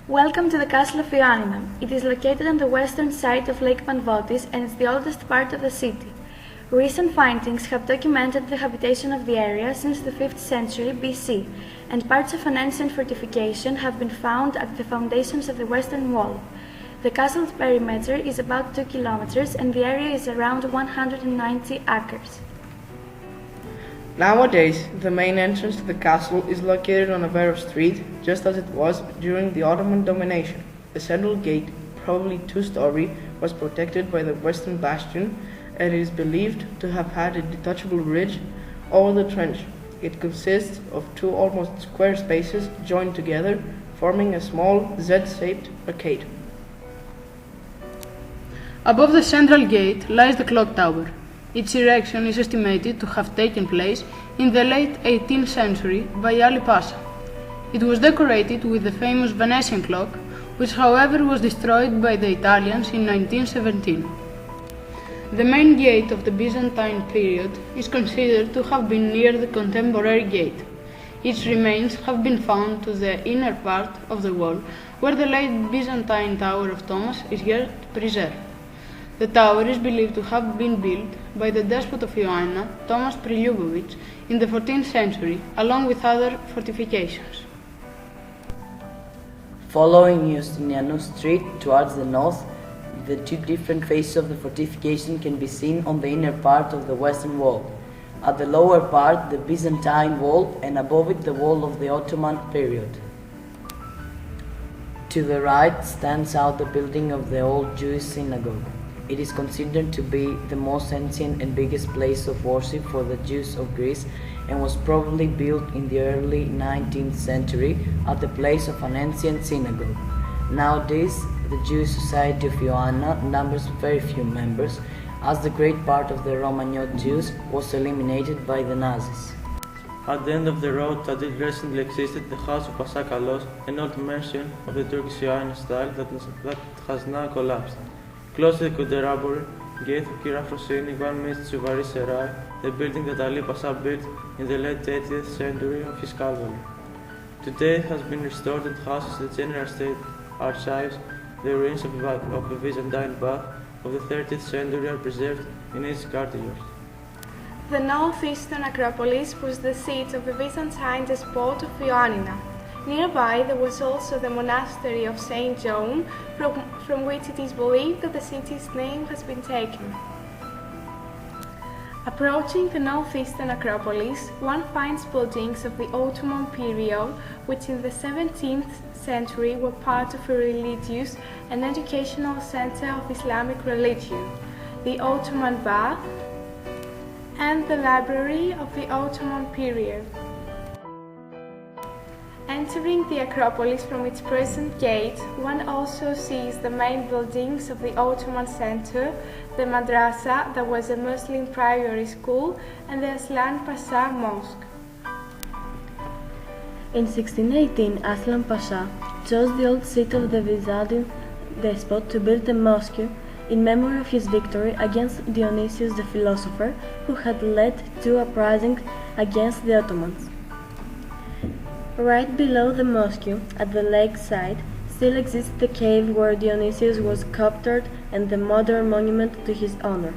Welcome to the Castle of Ioannina. It is located on the western side of Lake Panvotis and is the oldest part of the city. Recent findings have documented the habitation of the area since the 5th century BC, and parts of an ancient fortification have been found at the foundations of the western wall. The castle's perimeter is about 2 kilometers and the area is around 190 acres. Nowadays, the main entrance to the castle is located on a narrow street, just as it was during the Ottoman domination. The central gate, probably two-story, was protected by the western bastion and is believed to have had a detachable ridge over the trench. It consists of two almost square spaces joined together, forming a small Z-shaped arcade. Above the central gate lies the clock tower. Its erection is estimated to have taken place in the late 18th century by Ali Pasha. It was decorated with the famous Venetian clock, which however was destroyed by the Italians in 1917. The main gate of the Byzantine period is considered to have been near the contemporary gate. Its remains have been found to the inner part of the wall, where the late Byzantine Tower of Thomas is yet preserved. The tower is believed to have been built by the despot of Ioannina, Thomas Prilyubovich, in the 14th century, along with other fortifications. Following Justinianus Street towards the north, the two different faces of the fortification can be seen on the inner part of the western wall. At the lower part, the Byzantine wall, and above it the wall of the Ottoman period. To the right stands out the building of the old Jewish synagogue. It is considered to be the most ancient and biggest place of worship for the Jews of Greece and was probably built in the early 19th century at the place of an ancient synagogue. Nowadays, the Jewish Society of Ioannina numbers very few members, as the great part of the Romagnol Jews was eliminated by the Nazis. At the end of the road, until recently existed the house of Pasakalos, an old mansion of the Turkish Ioannina style that has now collapsed. Close to the Kuderaburi gate of Kira Frosini, 1 minute to Varis Serai, the building that Ali Pasha built in the late 80th century of his cavalry. Today it has been restored and houses the General State Archives. The ruins of a Byzantine bath of the 30th century are preserved in its courtyard. The northeastern Acropolis was the seat of the Byzantine despot of Ioannina. Nearby there was also the monastery of St. John, from which it is believed that the city's name has been taken. Approaching the northeastern Acropolis, one finds buildings of the Ottoman period, which in the 17th century were part of a religious and educational center of Islamic religion, the Ottoman Bath, and the library of the Ottoman period. Entering the Acropolis from its present gate, one also sees the main buildings of the Ottoman center, the madrasa, that was a Muslim primary school, and the Aslan Pasha Mosque. In 1618, Aslan Pasha chose the old seat of the Byzantine despot to build a mosque in memory of his victory against Dionysius the philosopher, who had led two uprisings against the Ottomans. Right below the mosque, at the lake side, still exists the cave where Dionysius was sculptured and the modern monument to his honor.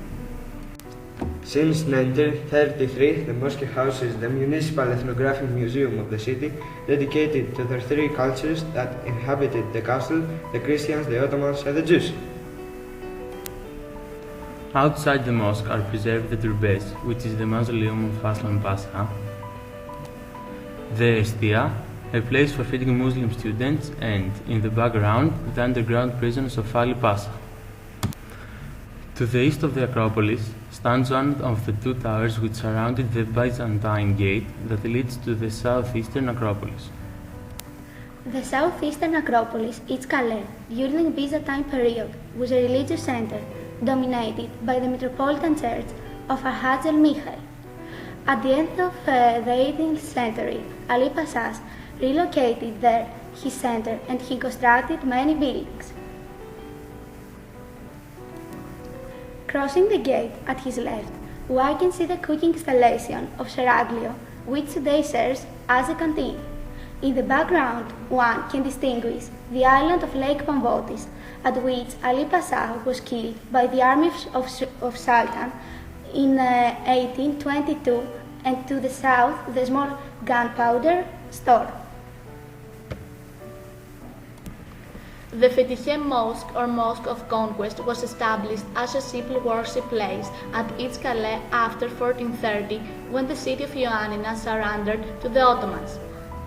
Since 1933, the mosque houses the Municipal Ethnographic Museum of the city, dedicated to the three cultures that inhabited the castle: the Christians, the Ottomans, and the Jews. Outside the mosque are preserved the turbes, which is the mausoleum of Aslan Pasha, the Estia, a place for feeding Muslim students, and, in the background, the underground prisons of Ali Pasha. To the east of the Acropolis stands one of the two towers which surrounded the Byzantine gate that leads to the southeastern Acropolis. The southeastern Acropolis, its Calais, during the Byzantine period, was a religious center dominated by the Metropolitan Church of Arhaz el-Michael. At the end of the 18th century, Ali Pasha relocated there his center and he constructed many buildings. Crossing the gate at his left, one can see the cooking installation of Seraglio, which today serves as a canteen. In the background, one can distinguish the island of Lake Pamvotis, at which Ali Pasha was killed by the army of Sultan in 1822, and to the south the small gunpowder store. The Fetihe Mosque or Mosque of Conquest was established as a simple worship place at Itzkale after 1430, when the city of Ioannina surrendered to the Ottomans.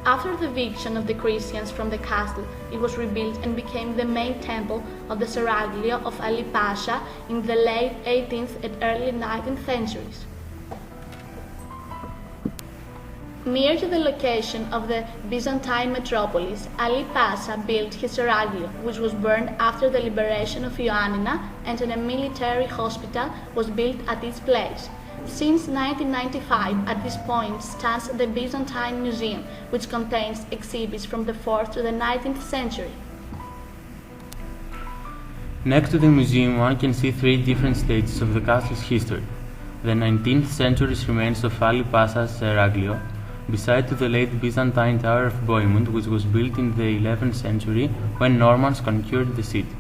After the eviction of the Christians from the castle, it was rebuilt and became the main temple of the Seraglio of Ali Pasha in the late 18th and early 19th centuries. Near to the location of the Byzantine metropolis, Ali Pasha built his Seraglio, which was burned after the liberation of Ioannina, and a military hospital was built at its place. Since 1995, at this point stands the Byzantine Museum, which contains exhibits from the 4th to the 19th century. Next to the museum, one can see three different stages of the castle's history. The 19th century's remains of Ali Pasha's Seraglio, beside to the late Byzantine Tower of Bohemond, which was built in the 11th century when Normans conquered the city.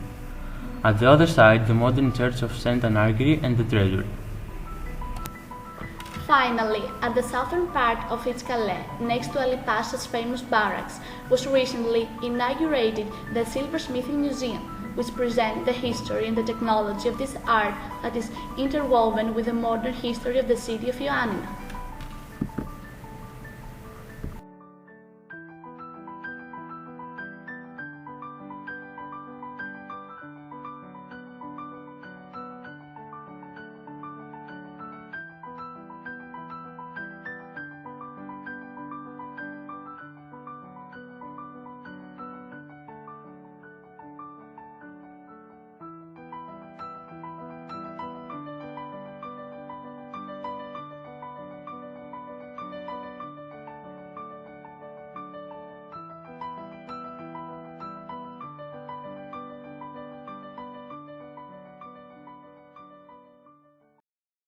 At the other side, the modern church of St. Anargiri and the treasury. Finally, at the southern part of Itzkale, next to Ali Pasha's famous barracks, was recently inaugurated the Silversmithing Museum, which presents the history and the technology of this art that is interwoven with the modern history of the city of Ioannina.